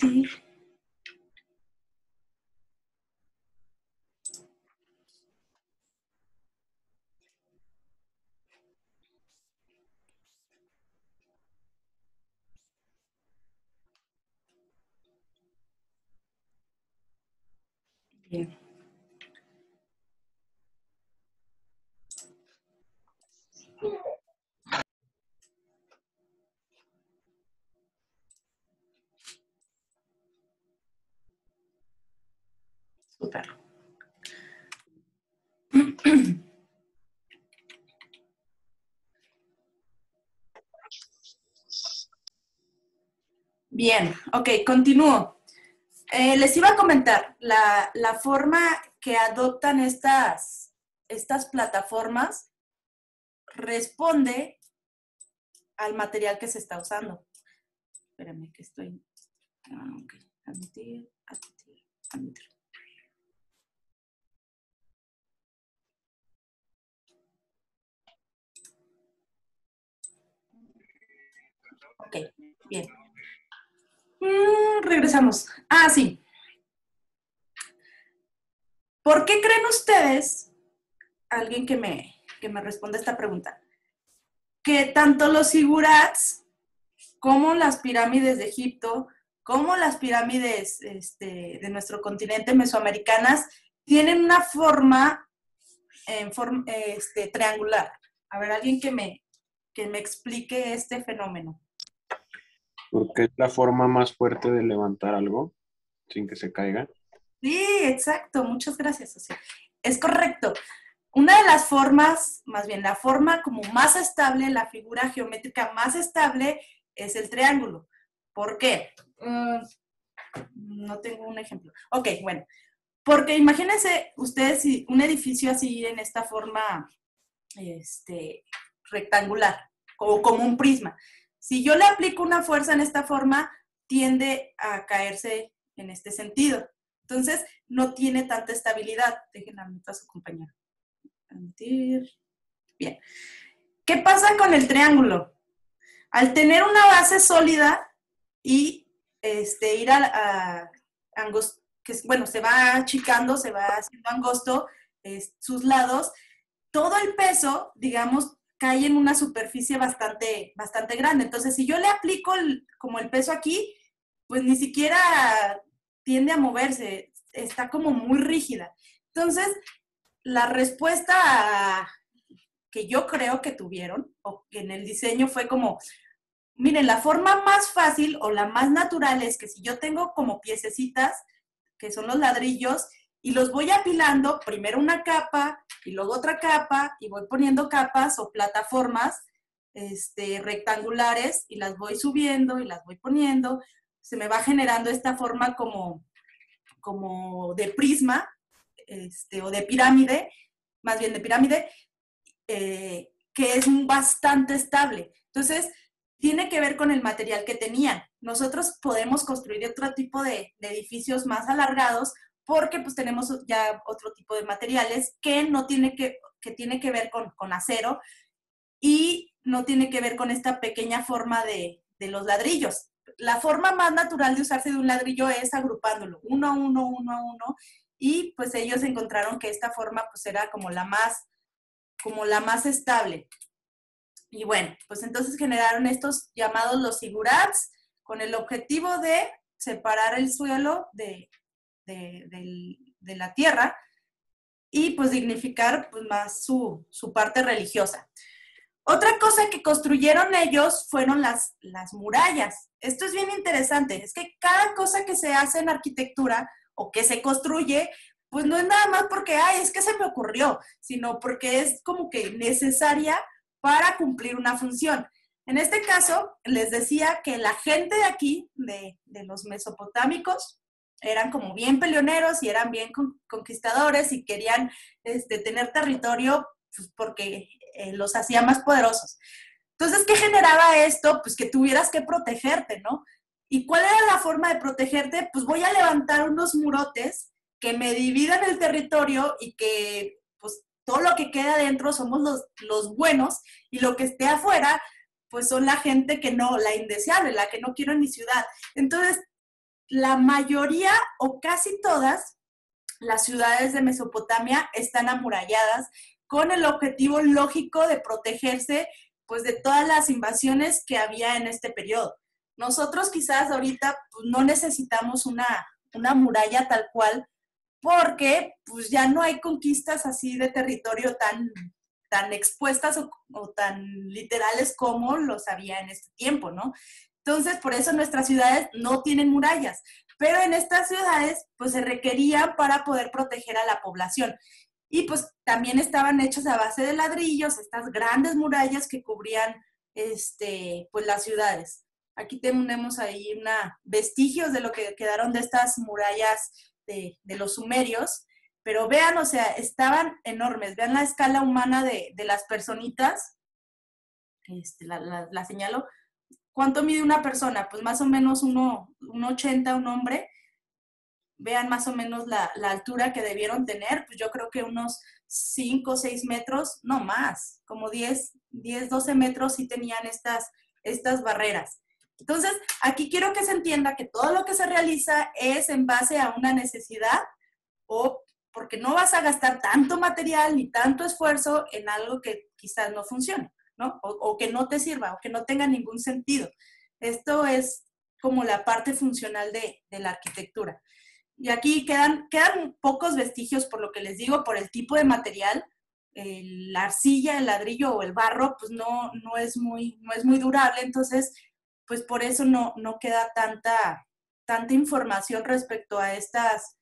Admitir. Bien. Súper. Bien, ok, continúo. Les iba a comentar, la forma que adoptan estas plataformas responde al material que se está usando. Espérame que estoy... ok, admitir, admitir, admitir. Ok, bien. Regresamos. Ah, sí. ¿Por qué creen ustedes, alguien que me responda esta pregunta, que tanto los zigurats como las pirámides de Egipto, como las pirámides de nuestro continente mesoamericanas, tienen una forma, triangular? A ver, alguien que me explique este fenómeno. Porque es la forma más fuerte de levantar algo sin que se caiga. Sí, exacto. Muchas gracias, José. Es correcto. Una de las formas, más bien la forma como más estable, la figura geométrica más estable es el triángulo. ¿Por qué? No tengo un ejemplo. Ok, bueno. Porque imagínense ustedes un edificio así en esta forma rectangular o como un prisma. Si yo le aplico una fuerza en esta forma, tiende a caerse en este sentido. Entonces, no tiene tanta estabilidad. Déjenla a su compañero. Bien. ¿Qué pasa con el triángulo? Al tener una base sólida y ir a angosto, que bueno, se va achicando, se va haciendo angosto sus lados, todo el peso, digamos, cae en una superficie bastante grande. Entonces, si yo le aplico como el peso aquí, pues ni siquiera tiende a moverse, está como muy rígida. Entonces, la respuesta que yo creo que tuvieron, o que en el diseño fue como, miren, la forma más fácil o la más natural es que si yo tengo como piececitas, que son los ladrillos, y los voy apilando, primero una capa y luego otra capa, y voy poniendo capas o plataformas rectangulares y las voy subiendo y las voy poniendo, se me va generando esta forma como de prisma o de pirámide, más bien de pirámide, que es bastante estable. Entonces, tiene que ver con el material que tenían. Nosotros podemos construir otro tipo de edificios más alargados porque pues tenemos ya otro tipo de materiales que no tiene tiene que ver con acero y no tiene que ver con esta pequeña forma de los ladrillos. La forma más natural de usarse de un ladrillo es agrupándolo uno a uno, uno a uno, y pues ellos encontraron que esta forma pues era como la más estable. Y bueno, pues entonces generaron estos llamados los zigurats con el objetivo de separar el suelo de la tierra y pues dignificar pues, más su parte religiosa. Otra cosa que construyeron ellos fueron las murallas. Esto es bien interesante, es que cada cosa que se hace en arquitectura o que se construye, pues no es nada más porque, ay, es que se me ocurrió, sino porque es como que necesaria para cumplir una función. En este caso, les decía que la gente de aquí, de los mesopotámicos, eran como bien peleoneros y eran bien conquistadores y querían tener territorio pues, porque los hacía más poderosos. Entonces, ¿qué generaba esto? Pues que tuvieras que protegerte, ¿no? ¿Y cuál era la forma de protegerte? Pues voy a levantar unos murotes que me dividan el territorio y que pues todo lo que queda adentro somos los buenos y lo que esté afuera pues son la gente que no, la indeseable, la que no quiero en mi ciudad. Entonces, la mayoría o casi todas las ciudades de Mesopotamia están amuralladas con el objetivo lógico de protegerse pues de todas las invasiones que había en este periodo. Nosotros quizás ahorita pues, no necesitamos una muralla tal cual porque pues ya no hay conquistas así de territorio tan expuestas o tan literales como los había en este tiempo, ¿no? Entonces, por eso nuestras ciudades no tienen murallas, pero en estas ciudades pues se requerían para poder proteger a la población. Y pues también estaban hechas a base de ladrillos, estas grandes murallas que cubrían pues las ciudades. Aquí tenemos ahí vestigios de lo que quedaron de estas murallas de los sumerios, pero vean, o sea, estaban enormes. Vean la escala humana de las personitas. La señalo. ¿Cuánto mide una persona? Pues más o menos 1,80 un hombre. Vean más o menos la altura que debieron tener, pues yo creo que unos 5 o 6 metros, no más, como 10, 12 metros sí tenían estas barreras. Entonces, aquí quiero que se entienda que todo lo que se realiza es en base a una necesidad o porque no vas a gastar tanto material ni tanto esfuerzo en algo que quizás no funcione, ¿no? O que no te sirva, o que no tenga ningún sentido. Esto es como la parte funcional de la arquitectura. Y aquí quedan pocos vestigios, por lo que les digo, por el tipo de material. La arcilla, el ladrillo o el barro, pues no es muy durable, entonces, pues por eso no queda tanta información respecto a estas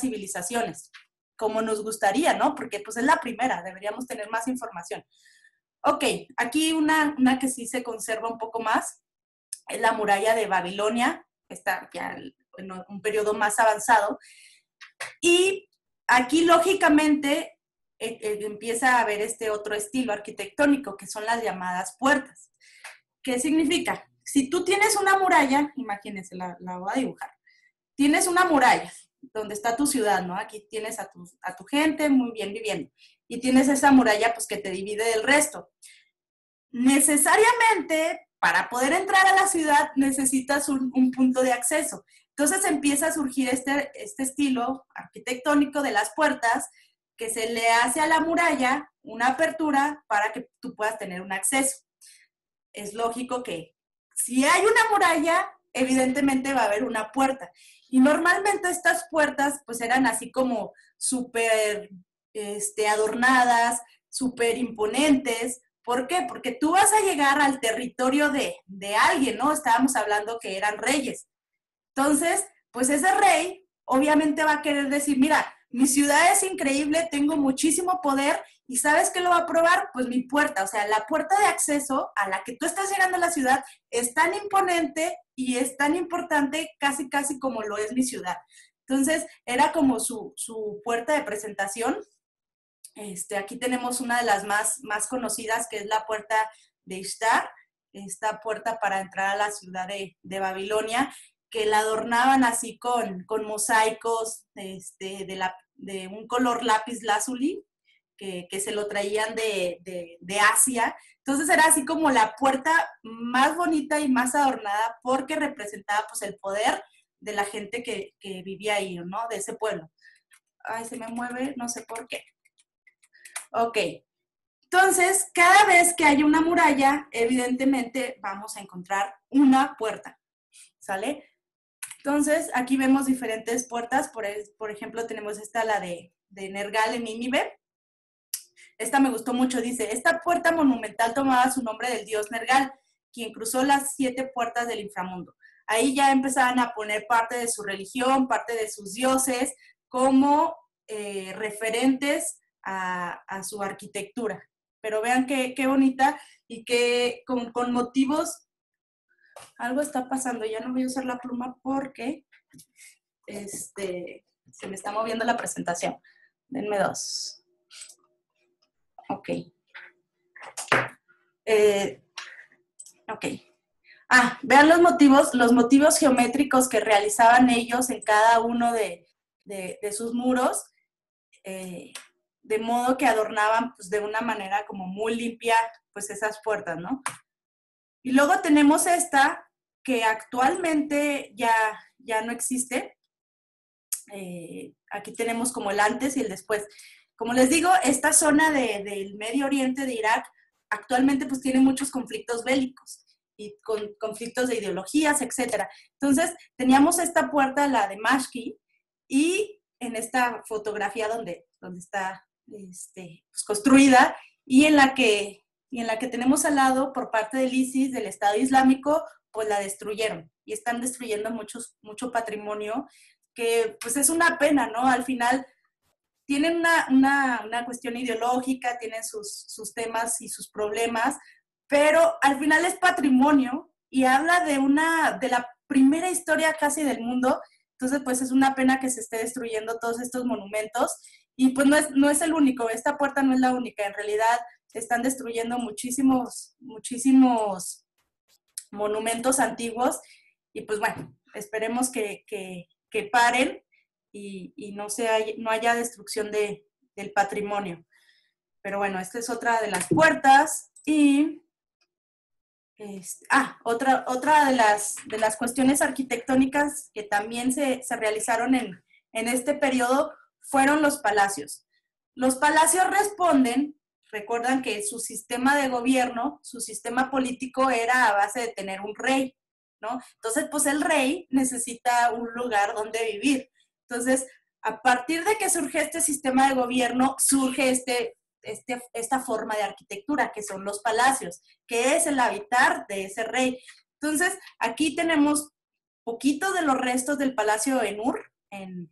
civilizaciones, como nos gustaría, ¿no? Porque pues es la primera, deberíamos tener más información. Ok, aquí una que sí se conserva un poco más, es la muralla de Babilonia, está ya en un periodo más avanzado, y aquí lógicamente empieza a haber este otro estilo arquitectónico, que son las llamadas puertas. ¿Qué significa? Si tú tienes una muralla, imagínense, la voy a dibujar, tienes una muralla donde está tu ciudad, ¿no? Aquí tienes a tu gente muy bien viviendo, y tienes esa muralla pues que te divide del resto. Necesariamente, para poder entrar a la ciudad, necesitas un punto de acceso. Entonces empieza a surgir este estilo arquitectónico de las puertas, que se le hace a la muralla una apertura para que tú puedas tener un acceso. Es lógico que si hay una muralla, evidentemente va a haber una puerta. Y normalmente estas puertas pues eran así como súper adornadas, súper imponentes. ¿Por qué? Porque tú vas a llegar al territorio de alguien, ¿no? Estábamos hablando que eran reyes. Entonces, pues ese rey obviamente va a querer decir, mira, mi ciudad es increíble, tengo muchísimo poder, y ¿sabes qué lo va a probar? Pues mi puerta, o sea, la puerta de acceso a la que tú estás llegando a la ciudad es tan imponente y es tan importante casi como lo es mi ciudad. Entonces, era como su puerta de presentación. Aquí tenemos una de las más conocidas, que es la puerta de Ishtar, esta puerta para entrar a la ciudad de Babilonia, que la adornaban así con mosaicos de un color lápiz lazuli, que se lo traían de Asia. Entonces era así como la puerta más bonita y más adornada, porque representaba pues el poder de la gente que vivía ahí, ¿no? De ese pueblo. Ay, se me mueve, no sé por qué. Ok, entonces cada vez que hay una muralla, evidentemente vamos a encontrar una puerta, ¿sale? Entonces aquí vemos diferentes puertas, por ejemplo tenemos esta, la de Nergal en Nínive. Esta me gustó mucho, dice, esta puerta monumental tomaba su nombre del dios Nergal, quien cruzó las 7 puertas del inframundo. Ahí ya empezaban a poner parte de su religión, parte de sus dioses, como referentes a su arquitectura. Pero vean qué bonita y que con motivos. Algo está pasando, ya no voy a usar la pluma porque se me está moviendo la presentación. Denme 2. Ok. Ok. Vean los motivos geométricos que realizaban ellos en cada uno de sus muros, de modo que adornaban pues, de una manera como muy limpia pues esas puertas, ¿no? Y luego tenemos esta, que actualmente ya ya no existe. Aquí tenemos como el antes y el después. Como les digo, esta zona del Medio Oriente, de Irak, actualmente pues tiene muchos conflictos bélicos y con conflictos de ideologías, etcétera. Entonces, teníamos esta puerta, la de Mashki, y en esta fotografía donde está pues, construida, y en la que tenemos al lado, por parte del ISIS, del Estado Islámico, pues la destruyeron, y están destruyendo mucho patrimonio, que pues es una pena, ¿no? Al final tienen una cuestión ideológica, tienen sus temas y sus problemas, pero al final es patrimonio y habla de la primera historia casi del mundo. Entonces, pues es una pena que se esté destruyendo todos estos monumentos, y pues no es el único, esta puerta no es la única, en realidad están destruyendo muchísimos monumentos antiguos, y pues bueno, esperemos que paren y no haya destrucción del patrimonio. Pero bueno, esta es otra de las puertas. Y otra de las cuestiones arquitectónicas que también se realizaron en este periodo fueron los palacios. Los palacios recuerdan que su sistema de gobierno, su sistema político era a base de tener un rey, ¿no? Entonces, pues el rey necesita un lugar donde vivir. Entonces, a partir de que surge este sistema de gobierno, surge esta forma de arquitectura, que son los palacios, que es el habitar de ese rey. Entonces, aquí tenemos poquito de los restos del palacio en Ur, en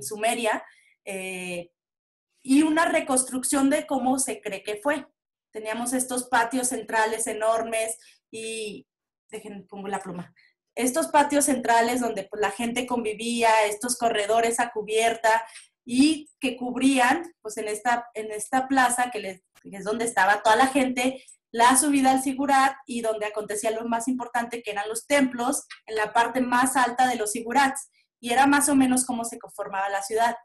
Sumeria, y una reconstrucción de cómo se cree que fue. Teníamos estos patios centrales enormes y, pongo la pluma, estos patios centrales donde pues, la gente convivía, estos corredores a cubierta, y que cubrían, pues en esta plaza, que es donde estaba toda la gente, la subida al Sigurat, y donde acontecía lo más importante, que eran los templos, en la parte más alta de los Sigurats, y era más o menos cómo se conformaba la ciudad.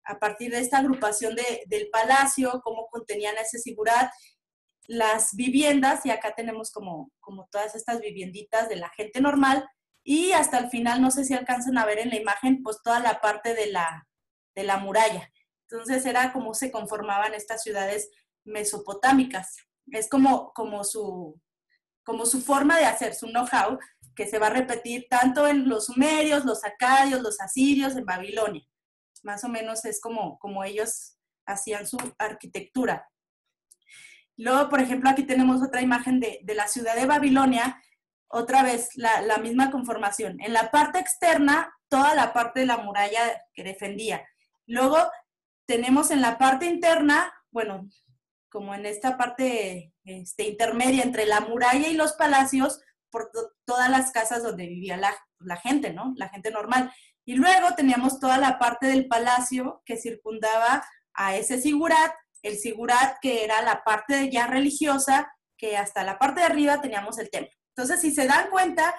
A partir de esta agrupación del palacio, cómo contenían ese Sigurat, las viviendas, y acá tenemos como todas estas vivienditas de la gente normal, y hasta el final, no sé si alcanzan a ver en la imagen, pues toda la parte de la muralla. Entonces era como se conformaban estas ciudades mesopotámicas. Es como su forma de hacer, su know-how, que se va a repetir tanto en los sumerios, los acadios, los asirios, en Babilonia. Más o menos es como ellos hacían su arquitectura. Luego, por ejemplo, aquí tenemos otra imagen de la ciudad de Babilonia, otra vez la misma conformación. En la parte externa, toda la parte de la muralla que defendía. Luego tenemos en la parte interna, bueno, como en esta parte intermedia entre la muralla y los palacios, por todas las casas donde vivía la gente, ¿no? La gente normal. Y luego teníamos toda la parte del palacio que circundaba a ese Sigurat, el Sigurat que era la parte ya religiosa, que hasta la parte de arriba teníamos el templo. Entonces, si se dan cuenta,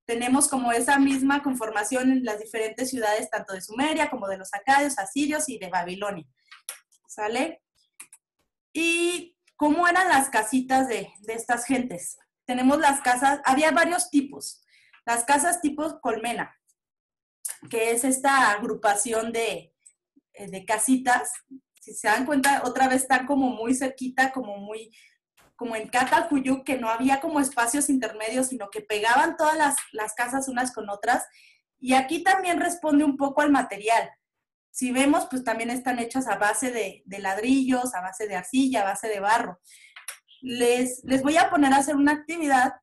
tenemos como esa misma conformación en las diferentes ciudades, tanto de Sumeria como de los acadios, asirios y de Babilonia. ¿Sale? ¿Y cómo eran las casitas de estas gentes? Tenemos las casas, había varios tipos. Las casas tipo colmena, que es esta agrupación de casitas. Si se dan cuenta, otra vez están como muy cerquita, como en Catalcuyuk, que no había como espacios intermedios, sino que pegaban todas las casas unas con otras. Y aquí también responde un poco al material. Si vemos, pues también están hechas a base de ladrillos, a base de arcilla, a base de barro. Les voy a poner a hacer una actividad,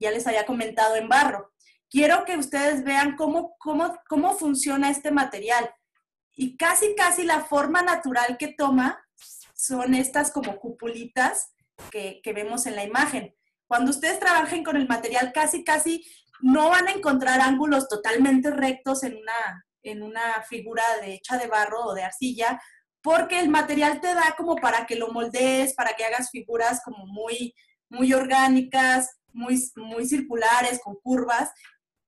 ya les había comentado, en barro. Quiero que ustedes vean cómo funciona este material. Y casi la forma natural que toma son estas como cupulitas que vemos en la imagen. Cuando ustedes trabajen con el material, casi no van a encontrar ángulos totalmente rectos en una figura hecha de barro o de arcilla, porque el material te da como para que lo moldees, para que hagas figuras como muy, muy orgánicas, muy circulares, con curvas,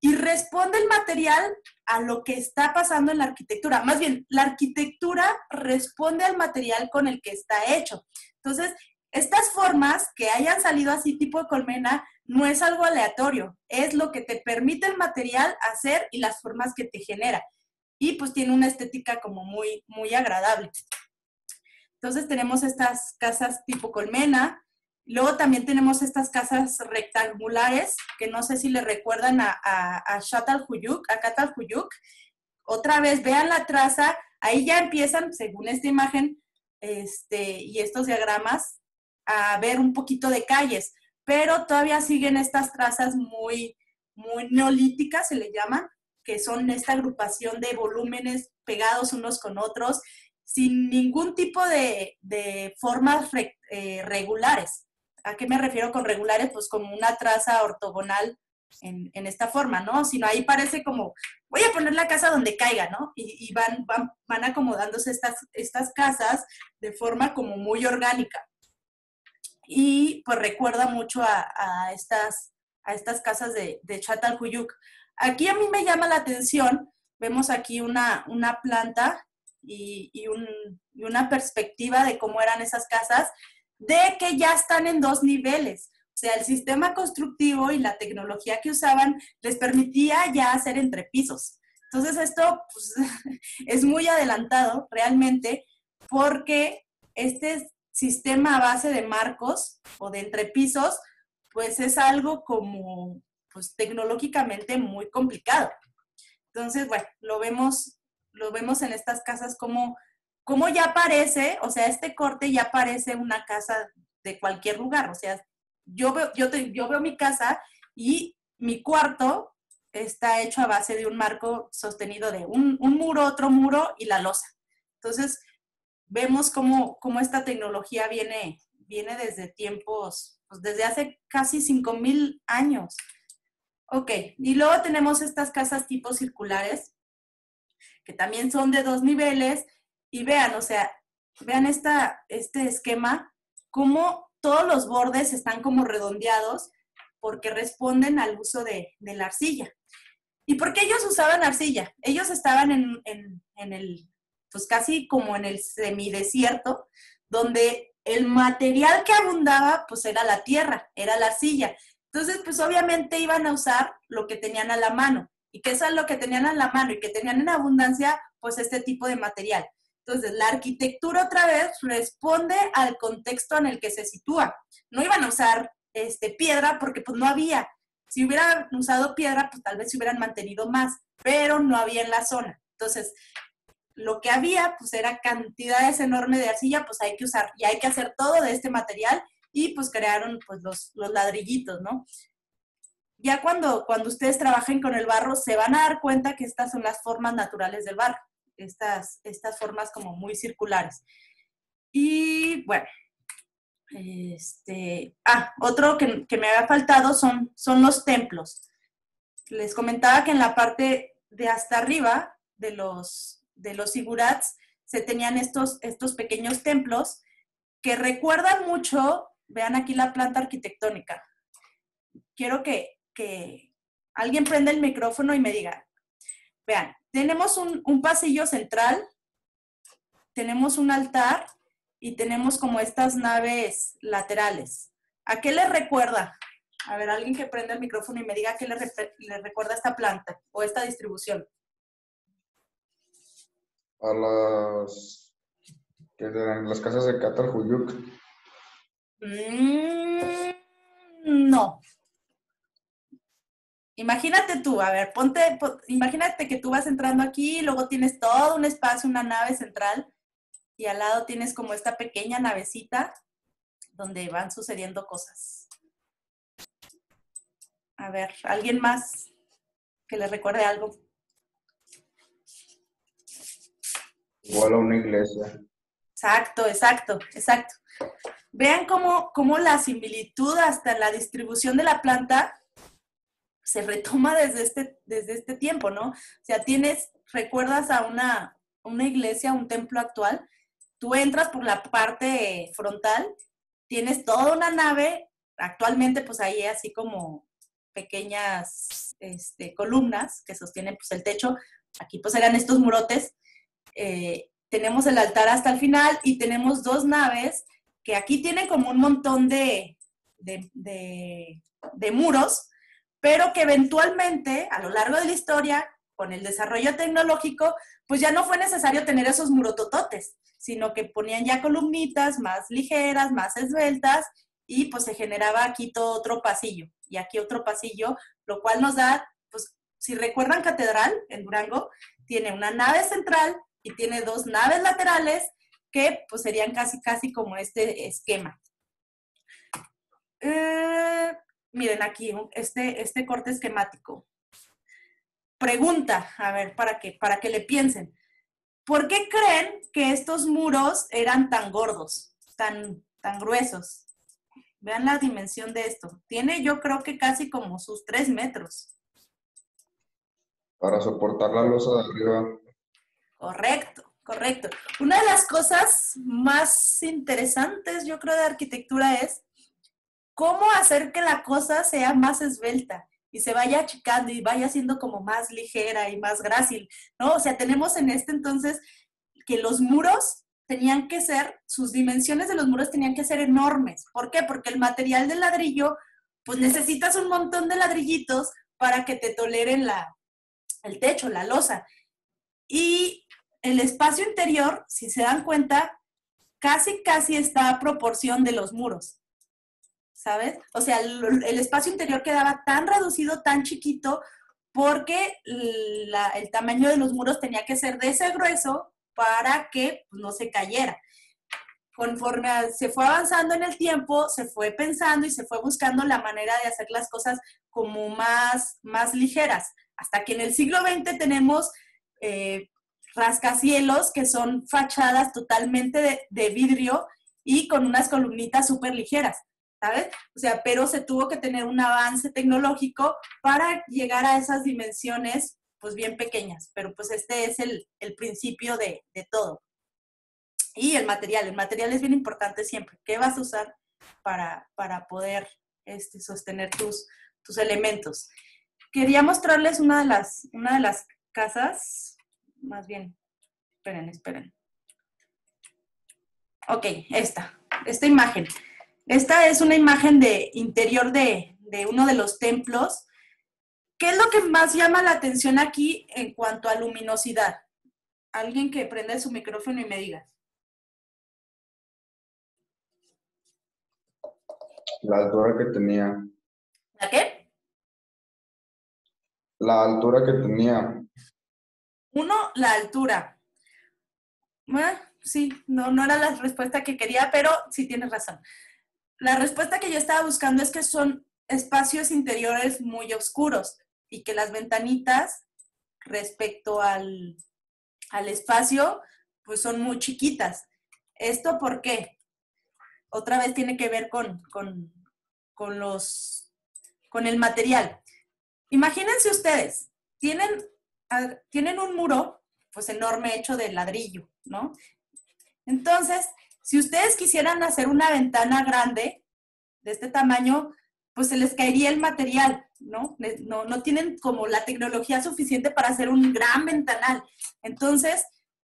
y responde el material a lo que está pasando en la arquitectura. Más bien, la arquitectura responde al material con el que está hecho. Entonces, Estas formas que hayan salido así tipo de colmena no es algo aleatorio, es lo que te permite el material hacer y las formas que te genera. Y pues tiene una estética como muy, muy agradable. Entonces tenemos estas casas tipo colmena. Luego también tenemos estas casas rectangulares, que no sé si le recuerdan a Çatalhöyük, a Catalhuyuk. Otra vez, vean la traza, ahí ya empiezan, según esta imagen y estos diagramas, a ver un poquito de calles, pero todavía siguen estas trazas muy, muy neolíticas, se le llaman, que son esta agrupación de volúmenes pegados unos con otros, sin ningún tipo de formas regulares. ¿A qué me refiero con regulares? Pues como una traza ortogonal en esta forma, ¿no? Sino ahí parece como, voy a poner la casa donde caiga, ¿no? Y van acomodándose estas casas de forma como muy orgánica. Y pues recuerda mucho a estas casas de Çatalhöyük. Aquí a mí me llama la atención, vemos aquí una planta y una perspectiva de cómo eran esas casas, de que ya están en 2 niveles. O sea, el sistema constructivo y la tecnología que usaban les permitía ya hacer entrepisos. Entonces esto pues, es muy adelantado realmente porque este sistema a base de marcos o de entrepisos pues es algo como pues tecnológicamente muy complicado. Entonces, bueno, lo vemos en estas casas como ya aparece, o sea, este corte ya parece una casa de cualquier lugar. O sea, yo veo mi casa y mi cuarto está hecho a base de un marco sostenido de un muro, otro muro y la losa. Entonces, vemos cómo esta tecnología viene desde tiempos, pues desde hace casi 5,000 años. Ok, y luego tenemos estas casas tipo circulares, que también son de 2 niveles, y vean, o sea, vean este esquema, cómo todos los bordes están como redondeados, porque responden al uso de la arcilla. ¿Y por qué ellos usaban arcilla? Ellos estaban en el, pues casi como en el semidesierto, donde el material que abundaba, pues era la tierra, era la arcilla. Entonces, pues obviamente iban a usar lo que tenían a la mano. ¿Y qué es lo que tenían a la mano y que tenían en abundancia? Pues este tipo de material. Entonces, la arquitectura otra vez responde al contexto en el que se sitúa. No iban a usar piedra porque pues no había. Si hubieran usado piedra, pues tal vez se hubieran mantenido más, pero no había en la zona. Entonces, lo que había, pues era cantidades enormes de arcilla, pues hay que usar, y hay que hacer todo de este material, y pues crearon pues los ladrillitos, ¿no? Ya cuando ustedes trabajen con el barro, se van a dar cuenta que estas son las formas naturales del barro, estas formas como muy circulares. Y bueno, otro que me había faltado son los templos. Les comentaba que en la parte de hasta arriba de los zigurats se tenían estos pequeños templos que recuerdan mucho, vean aquí la planta arquitectónica. Quiero que alguien prenda el micrófono y me diga, vean, tenemos un pasillo central, tenemos un altar y tenemos como estas naves laterales. ¿A qué les recuerda? A ver, alguien que prenda el micrófono y me diga qué le recuerda esta planta o esta distribución. A las casas de Catalhöyük. No. Imagínate tú, a ver, imagínate que tú vas entrando aquí y luego tienes todo un espacio, una nave central, y al lado tienes como esta pequeña navecita donde van sucediendo cosas. A ver, ¿alguien más que le recuerde algo? Igual a una iglesia. Exacto. Vean cómo la similitud hasta la distribución de la planta se retoma desde este tiempo, ¿no? O sea, recuerdas a una iglesia, un templo actual, tú entras por la parte frontal, tienes toda una nave, actualmente pues ahí así como pequeñas columnas que sostienen pues el techo, aquí pues eran estos murotes, tenemos el altar hasta el final y tenemos 2 naves que aquí tienen como un montón de muros, pero que eventualmente, a lo largo de la historia, con el desarrollo tecnológico, pues ya no fue necesario tener esos murotototes, sino que ponían ya columnitas más ligeras, más esbeltas, y pues se generaba aquí todo otro pasillo, y aquí otro pasillo, lo cual nos da, pues, si recuerdan Catedral en Durango, tiene una nave central y tiene 2 naves laterales que pues serían casi como este esquema. Miren aquí, este corte esquemático. Pregunta, a ver, para que le piensen. ¿Por qué creen que estos muros eran tan gordos, tan gruesos? Vean la dimensión de esto. Tiene, yo creo que casi como sus 3 metros. Para soportar la losa de arriba. Correcto, correcto. Una de las cosas más interesantes, yo creo, de arquitectura es cómo hacer que la cosa sea más esbelta y se vaya achicando y vaya siendo como más ligera y más grácil, ¿no? O sea, tenemos en este entonces que los muros tenían que ser, sus dimensiones de los muros tenían que ser enormes. ¿Por qué? Porque el material del ladrillo, pues necesitas un montón de ladrillitos para que te toleren el techo, la losa. Y el espacio interior, si se dan cuenta, casi está a proporción de los muros, ¿sabes? O sea, el espacio interior quedaba tan reducido, tan chiquito, porque el tamaño de los muros tenía que ser de ese grueso para que pues, no se cayera. Conforme se fue avanzando en el tiempo, se fue pensando y se fue buscando la manera de hacer las cosas como más ligeras. Hasta que en el siglo XX tenemos rascacielos que son fachadas totalmente de vidrio y con unas columnitas súper ligeras, ¿sabes? O sea, pero se tuvo que tener un avance tecnológico para llegar a esas dimensiones pues bien pequeñas, pero pues este es el principio de todo. Y el material es bien importante siempre. ¿Qué vas a usar para poder sostener tus elementos? Quería mostrarles una de las casas, más bien, esperen. Ok, esta imagen. Esta es una imagen de interior de uno de los templos. ¿Qué es lo que más llama la atención aquí en cuanto a luminosidad? Alguien que prenda su micrófono y me diga. La altura que tenía. ¿La qué? La altura que tenía. 1, la altura. Sí, no era la respuesta que quería, pero sí tienes razón. La respuesta que yo estaba buscando es que son espacios interiores muy oscuros y que las ventanitas respecto al espacio pues son muy chiquitas. ¿Esto por qué? Otra vez tiene que ver con el material. Imagínense ustedes, tienen un muro pues enorme hecho de ladrillo, ¿no? Entonces, si ustedes quisieran hacer una ventana grande de este tamaño, pues se les caería el material, ¿no? No tienen como la tecnología suficiente para hacer un gran ventanal. Entonces,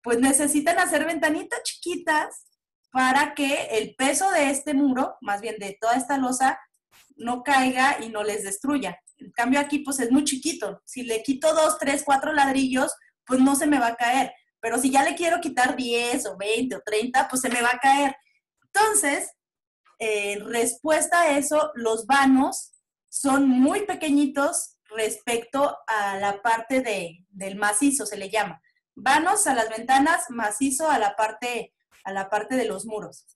pues necesitan hacer ventanitas chiquitas para que el peso de este muro, más bien de toda esta losa, no caiga y no les destruya. En cambio aquí, pues es muy chiquito. Si le quito 2, 3, 4 ladrillos, pues no se me va a caer. Pero si ya le quiero quitar 10 o 20 o 30, pues se me va a caer. Entonces, en respuesta a eso, los vanos son muy pequeñitos respecto a la parte del macizo, se le llama. Vanos a las ventanas, macizo a la parte de los muros.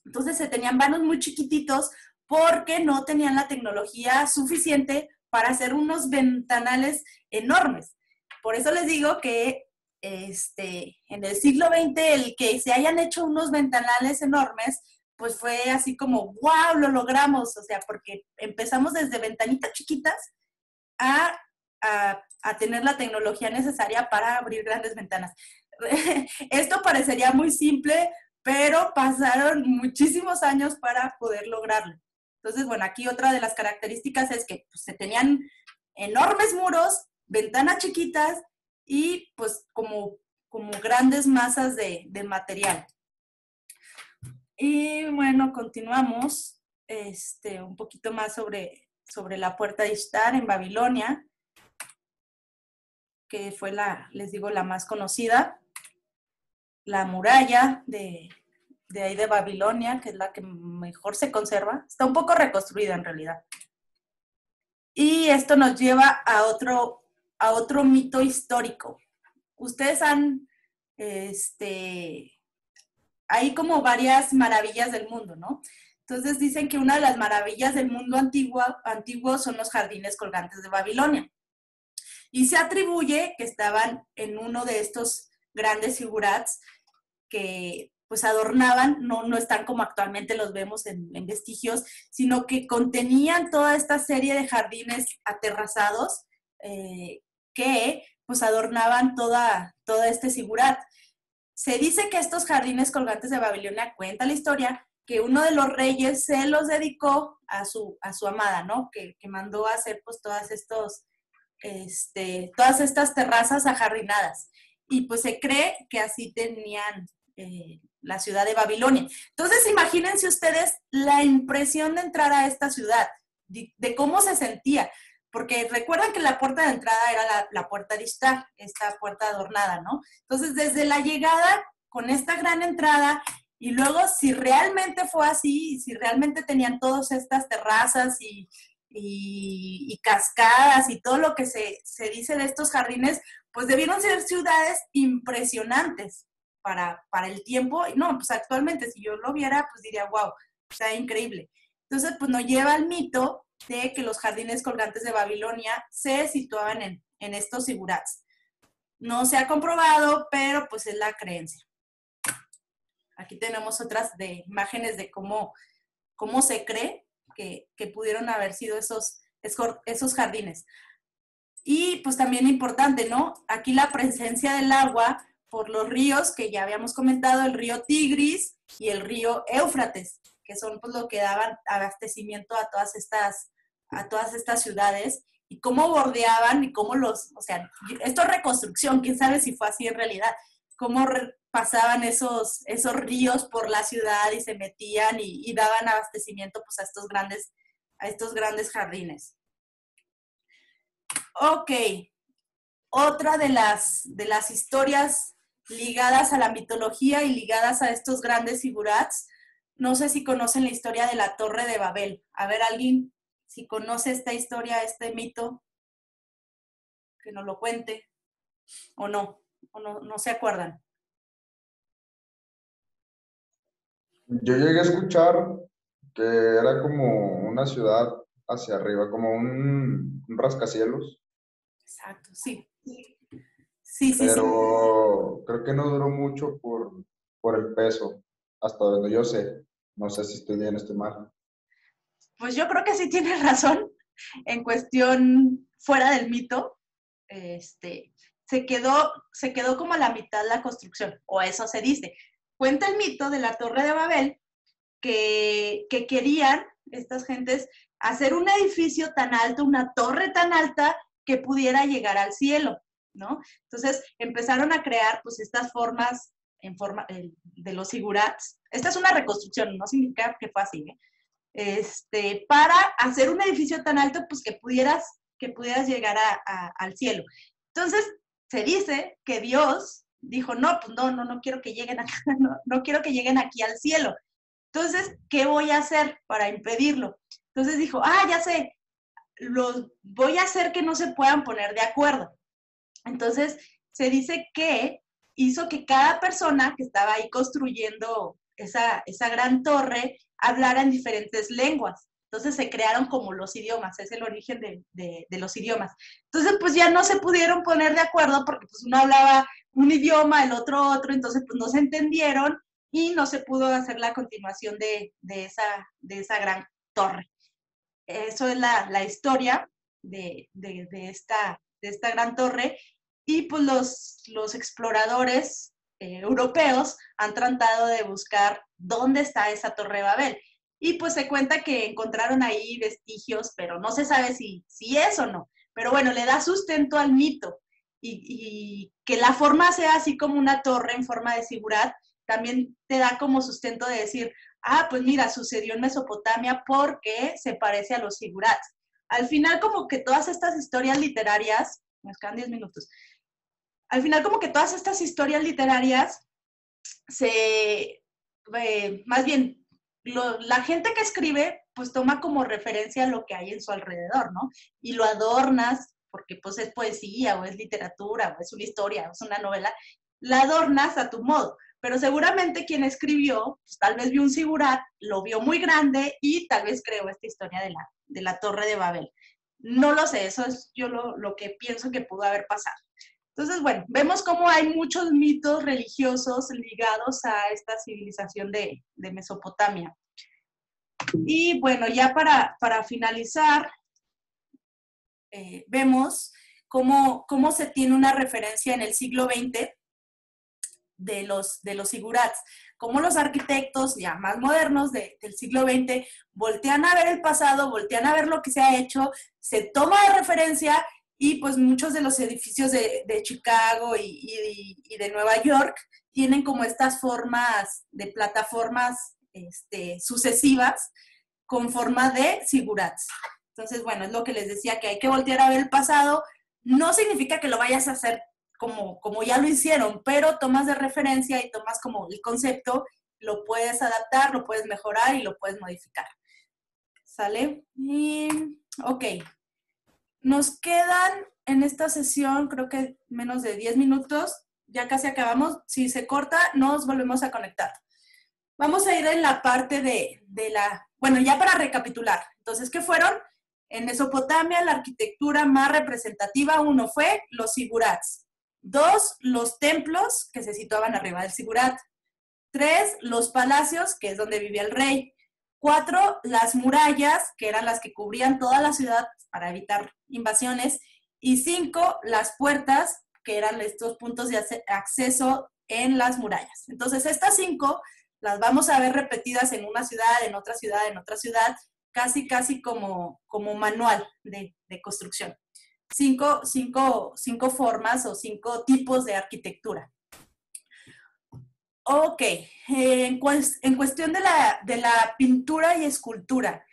Entonces se tenían vanos muy chiquititos porque no tenían la tecnología suficiente para hacer unos ventanales enormes. Por eso les digo que en el siglo XX el que se hayan hecho unos ventanales enormes, pues fue así como, wow, lo logramos. O sea, porque empezamos desde ventanitas chiquitas a tener la tecnología necesaria para abrir grandes ventanas. Esto parecería muy simple, pero pasaron muchísimos años para poder lograrlo. Entonces, bueno, aquí otra de las características es que pues, se tenían enormes muros, ventanas chiquitas y pues como grandes masas de material. Y bueno, continuamos un poquito más sobre la puerta de Ishtar en Babilonia, que fue les digo, la más conocida. La muralla de ahí de Babilonia, que es la que mejor se conserva. Está un poco reconstruida en realidad. Y esto nos lleva a otro mito histórico. Ustedes hay como varias maravillas del mundo, ¿no? Entonces dicen que una de las maravillas del mundo antiguo son los jardines colgantes de Babilonia. Y se atribuye que estaban en uno de estos grandes figurats que pues adornaban, no están como actualmente los vemos en vestigios, sino que contenían toda esta serie de jardines aterrazados que pues adornaban toda este sigurat. Se dice que estos jardines colgantes de Babilonia, cuenta la historia, que uno de los reyes se los dedicó a su amada, ¿no? Que mandó a hacer pues todas estas terrazas ajardinadas. Y pues se cree que así tenían la ciudad de Babilonia. Entonces imagínense ustedes la impresión de entrar a esta ciudad, de cómo se sentía. Porque recuerdan que la puerta de entrada era la puerta de Ishtar, esta puerta adornada, ¿no? Entonces, desde la llegada, con esta gran entrada, y luego si realmente fue así, si realmente tenían todas estas terrazas y cascadas y todo lo que se dice de estos jardines, pues debieron ser ciudades impresionantes para el tiempo. No, pues actualmente si yo lo viera, pues diría, wow, o sea, increíble. Entonces, pues nos lleva al mito de que los jardines colgantes de Babilonia se situaban en estos zigurats. No se ha comprobado, pero pues es la creencia. Aquí tenemos otras imágenes de cómo se cree que pudieron haber sido esos jardines. Y pues también importante, ¿no? Aquí la presencia del agua por los ríos que ya habíamos comentado, el río Tigris y el río Éufrates, que son pues lo que daban abastecimiento a todas estas ciudades, y cómo bordeaban y cómo esto es reconstrucción, quién sabe si fue así en realidad, cómo pasaban esos ríos por la ciudad y se metían y daban abastecimiento pues a estos grandes jardines. Ok, otra de las historias ligadas a la mitología y ligadas a estos grandes figurats. No sé si conocen la historia de la Torre de Babel. A ver, alguien, si conoce esta historia, este mito, que nos lo cuente, o no se acuerdan. Yo llegué a escuchar que era como una ciudad hacia arriba, como un rascacielos. Exacto, sí. Sí. Pero creo que no duró mucho por el peso, hasta donde yo sé. No sé si estoy bien o estoy mal. Pues yo creo que sí tienes razón en cuestión fuera del mito. Se quedó como a la mitad la construcción, o eso se dice. Cuenta el mito de la Torre de Babel que querían estas gentes hacer un edificio tan alto, una torre tan alta que pudiera llegar al cielo, ¿no? Entonces empezaron a crear pues estas formas de los zigurats. Esta es una reconstrucción, no significa que fue así, ¿eh? Para hacer un edificio tan alto pues que pudieras llegar al cielo. Entonces se dice que Dios dijo, no, pues no quiero que lleguen acá, no quiero que lleguen aquí al cielo. Entonces, ¿qué voy a hacer para impedirlo? Entonces dijo, ya sé, voy a hacer que no se puedan poner de acuerdo. Entonces, se dice que hizo que cada persona que estaba ahí construyendo esa gran torre hablara en diferentes lenguas. Entonces se crearon como los idiomas, es el origen de los idiomas. Entonces, pues ya no se pudieron poner de acuerdo porque pues uno hablaba un idioma, el otro, entonces pues no se entendieron y no se pudo hacer la continuación de esa gran torre. Eso es la historia de esta gran torre. Y pues los exploradores europeos han tratado de buscar dónde está esa Torre de Babel. Y pues se cuenta que encontraron ahí vestigios, pero no se sabe si es o no. Pero bueno, le da sustento al mito. Y que la forma sea así como una torre en forma de zigurat, también te da como sustento de decir, pues mira, sucedió en Mesopotamia porque se parece a los sigurats. Al final, como que todas estas historias literarias, nos quedan 10 minutos, al final como que todas estas historias literarias más bien, la gente que escribe, pues toma como referencia lo que hay en su alrededor, ¿no? Y lo adornas, porque pues es poesía, o es literatura, o es una historia, o es una novela, la adornas a tu modo. Pero seguramente quien escribió, pues tal vez vio un sigurat, lo vio muy grande y tal vez creó esta historia de la Torre de Babel. No lo sé, eso es yo lo que pienso que pudo haber pasado. Entonces, bueno, vemos cómo hay muchos mitos religiosos ligados a esta civilización de Mesopotamia. Y bueno, ya para finalizar, vemos cómo se tiene una referencia en el siglo XX de los sigurats, cómo los arquitectos ya más modernos del siglo XX voltean a ver el pasado, voltean a ver lo que se ha hecho, se toma de referencia y pues muchos de los edificios de Chicago y de Nueva York tienen como estas formas de plataformas sucesivas con forma de sigurats. Entonces, bueno, es lo que les decía, que hay que voltear a ver el pasado. No significa que lo vayas a hacer como ya lo hicieron, pero tomas de referencia y tomas como el concepto, lo puedes adaptar, lo puedes mejorar y lo puedes modificar. ¿Sale? Y, ok. Nos quedan en esta sesión, creo que menos de 10 minutos, ya casi acabamos. Si se corta, nos volvemos a conectar. Vamos a ir en la parte de bueno, ya para recapitular. Entonces, ¿qué fueron? En Mesopotamia, la arquitectura más representativa, 1 fue los sigurats. 2, los templos que se situaban arriba del sigurat. 3, los palacios, que es donde vivía el rey. 4, las murallas, que eran las que cubrían toda la ciudad para evitar invasiones. Y 5, las puertas, que eran estos puntos de acceso en las murallas. Entonces, estas 5 las vamos a ver repetidas en una ciudad, en otra ciudad, en otra ciudad, casi como manual de construcción. 5 formas o 5 tipos de arquitectura. Ok, en cuestión de la pintura y escultura.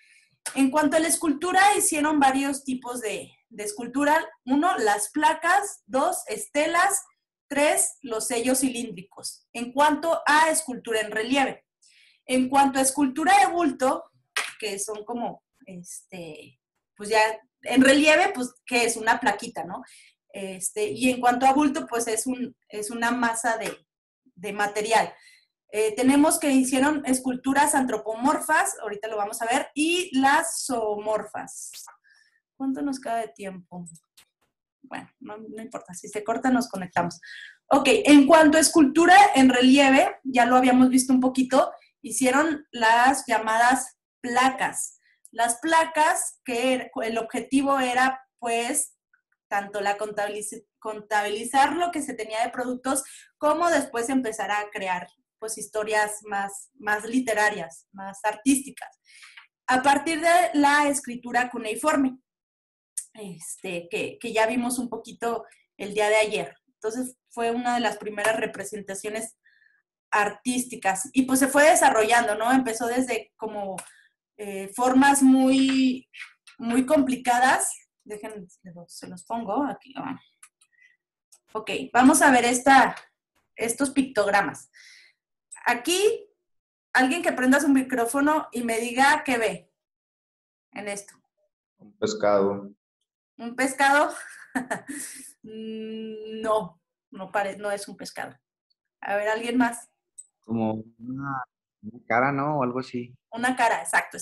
En cuanto a la escultura, hicieron varios tipos de escultura. 1, las placas. 2, estelas. 3, los sellos cilíndricos. En cuanto a escultura en relieve. En cuanto a escultura de bulto, que son como, pues ya en relieve, pues que es una plaquita, ¿no? Y en cuanto a bulto, pues es una masa de material. Tenemos que hicieron esculturas antropomorfas, ahorita lo vamos a ver, y las zoomorfas. ¿Cuánto nos queda de tiempo? Bueno, no importa, si se corta nos conectamos. Ok, en cuanto a escultura en relieve, ya lo habíamos visto un poquito, hicieron las llamadas placas. Las placas, que el objetivo era, pues, tanto la contabilizar lo que se tenía de productos, como después empezar a crear, pues, historias más literarias, más artísticas. A partir de la escritura cuneiforme, que ya vimos un poquito el día de ayer. Entonces, fue una de las primeras representaciones artísticas y pues se fue desarrollando, ¿no? Empezó desde como formas muy complicadas. Déjenme, se los pongo aquí. Ok, vamos a ver estos pictogramas. Aquí, alguien que prenda su micrófono y me diga qué ve en esto. Un pescado. ¿Un pescado? No es un pescado. A ver, ¿alguien más? Como una cara, ¿no? O algo así. Una cara, exacto.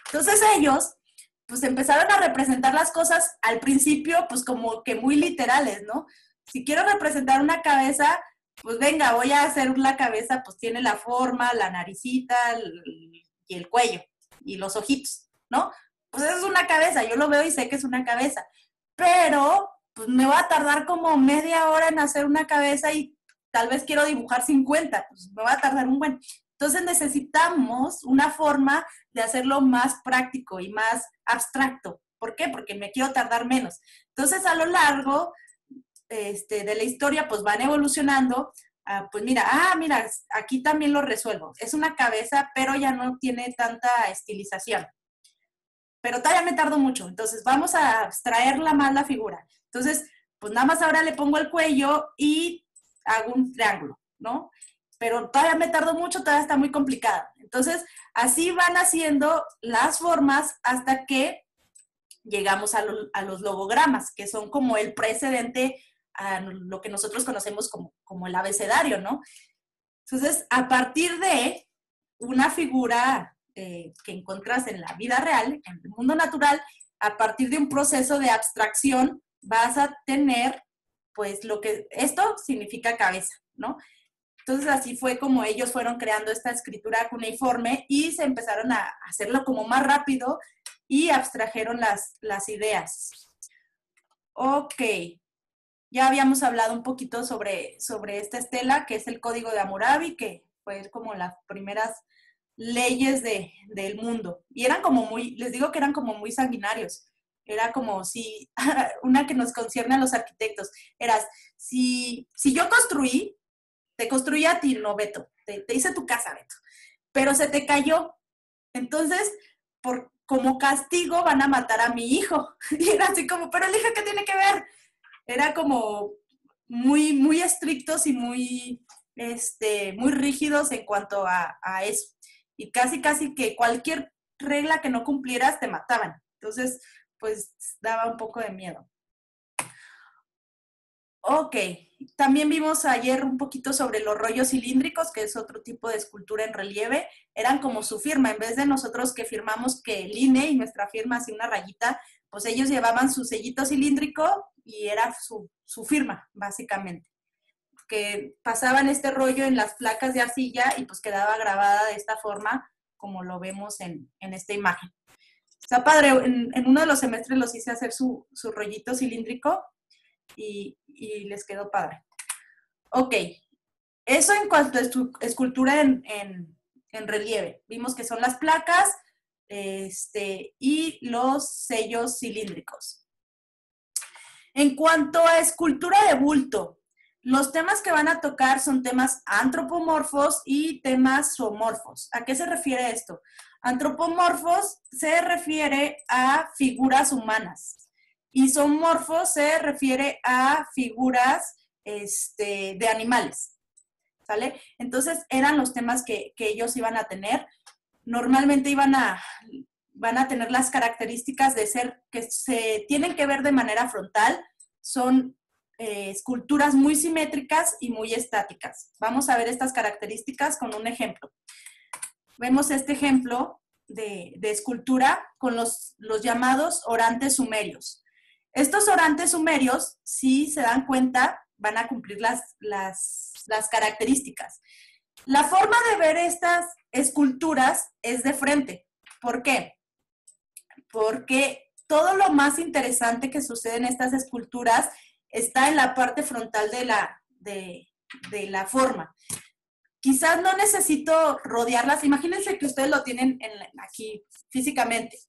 Entonces ellos, pues empezaron a representar las cosas al principio, pues como que muy literales, ¿no? Si quiero representar una cabeza, pues venga, voy a hacer la cabeza, pues tiene la forma, la naricita y el cuello y los ojitos, ¿no? Pues eso es una cabeza, yo lo veo y sé que es una cabeza, pero pues me va a tardar como media hora en hacer una cabeza y tal vez quiero dibujar 50, pues me va a tardar un buen. Entonces necesitamos una forma de hacerlo más práctico y más abstracto. ¿Por qué? Porque me quiero tardar menos. Entonces a lo largo de la historia pues van evolucionando pues mira, mira, aquí también lo resuelvo. Es una cabeza, pero ya no tiene tanta estilización. Pero todavía me tardo mucho, entonces vamos a abstraerla más la figura. Entonces, pues nada más ahora le pongo el cuello y hago un triángulo, ¿no? Pero todavía me tardo mucho, todavía está muy complicada. Entonces, así van haciendo las formas hasta que llegamos a los logogramas, que son como el precedente a lo que nosotros conocemos como el abecedario, ¿no? Entonces, a partir de una figura que encuentras en la vida real, en el mundo natural, a partir de un proceso de abstracción, vas a tener, pues, lo que esto significa cabeza, ¿no? Entonces, así fue como ellos fueron creando esta escritura cuneiforme y se empezaron a hacerlo como más rápido y abstrajeron las ideas. Ok. Ya habíamos hablado un poquito sobre esta estela, que es el Código de Hammurabi, que fue como las primeras leyes del mundo. Y eran como les digo que eran como muy sanguinarios. Era como si, una que nos concierne a los arquitectos, era, si yo construí, te construí a ti, no, Beto, te hice tu casa, Beto, pero se te cayó. Entonces, como castigo van a matar a mi hijo. Y era así como, pero el hijo, ¿qué tiene que ver? Era como muy, muy estrictos y muy rígidos en cuanto a eso. Y casi que cualquier regla que no cumplieras te mataban. Entonces, pues daba un poco de miedo. Ok, también vimos ayer un poquito sobre los rollos cilíndricos, que es otro tipo de escultura en relieve. Eran como su firma, en vez de nosotros que firmamos que el INE y nuestra firma así una rayita, pues ellos llevaban su sellito cilíndrico y era su firma, básicamente. Que pasaban este rollo en las placas de arcilla y pues quedaba grabada de esta forma, como lo vemos en esta imagen. Está padre, en uno de los semestres los hice hacer su rollito cilíndrico y les quedó padre. Ok, eso en cuanto a escultura en relieve. Vimos que son las placas y los sellos cilíndricos. En cuanto a escultura de bulto, los temas que van a tocar son temas antropomorfos y temas zoomorfos. ¿A qué se refiere esto? Antropomorfos se refiere a figuras humanas y zoomorfos se refiere a figuras de animales, ¿sale? Entonces eran los temas que ellos iban a tener. Normalmente van a tener las características de ser que se tienen que ver de manera frontal, son esculturas muy simétricas y muy estáticas. Vamos a ver estas características con un ejemplo. Vemos este ejemplo de escultura con los llamados orantes sumerios. Estos orantes sumerios, si se dan cuenta, van a cumplir las características. La forma de ver estas esculturas es de frente. ¿Por qué? Porque todo lo más interesante que sucede en estas esculturas está en la parte frontal de la forma. Quizás no necesito rodearlas. Imagínense que ustedes lo tienen aquí físicamente.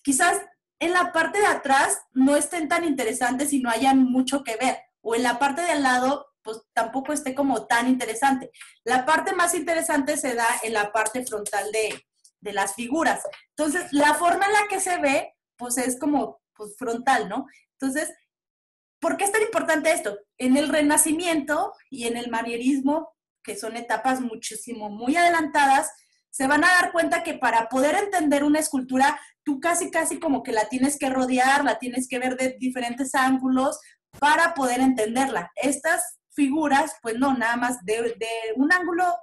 Quizás en la parte de atrás no estén tan interesantes y no hayan mucho que ver. O en la parte de al lado, pues tampoco esté como tan interesante. La parte más interesante se da en la parte frontal de las figuras. Entonces, la forma en la que se ve, pues es como pues, frontal, ¿no? Entonces, ¿por qué es tan importante esto? En el Renacimiento y en el manierismo, que son etapas muy adelantadas, se van a dar cuenta que para poder entender una escultura, tú casi como que la tienes que rodear, la tienes que ver de diferentes ángulos para poder entenderla. Estas figuras, pues no, nada más de un ángulo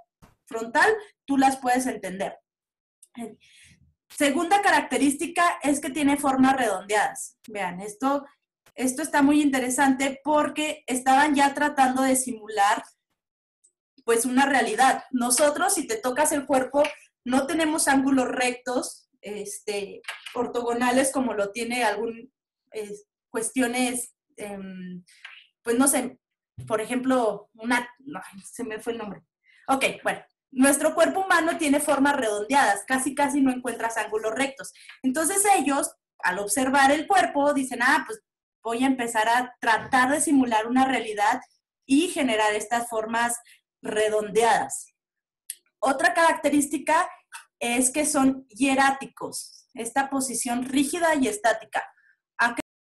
frontal, tú las puedes entender. Segunda característica es que tiene formas redondeadas. Vean, esto está muy interesante porque estaban ya tratando de simular pues una realidad. Nosotros, si te tocas el cuerpo, no tenemos ángulos rectos, ortogonales como lo tiene cuestiones, pues no sé, por ejemplo, se me fue el nombre. Ok, bueno, nuestro cuerpo humano tiene formas redondeadas, casi no encuentras ángulos rectos. Entonces ellos, al observar el cuerpo, dicen, pues voy a empezar a tratar de simular una realidad y generar estas formas redondeadas. Otra característica es que son hieráticos, esta posición rígida y estática.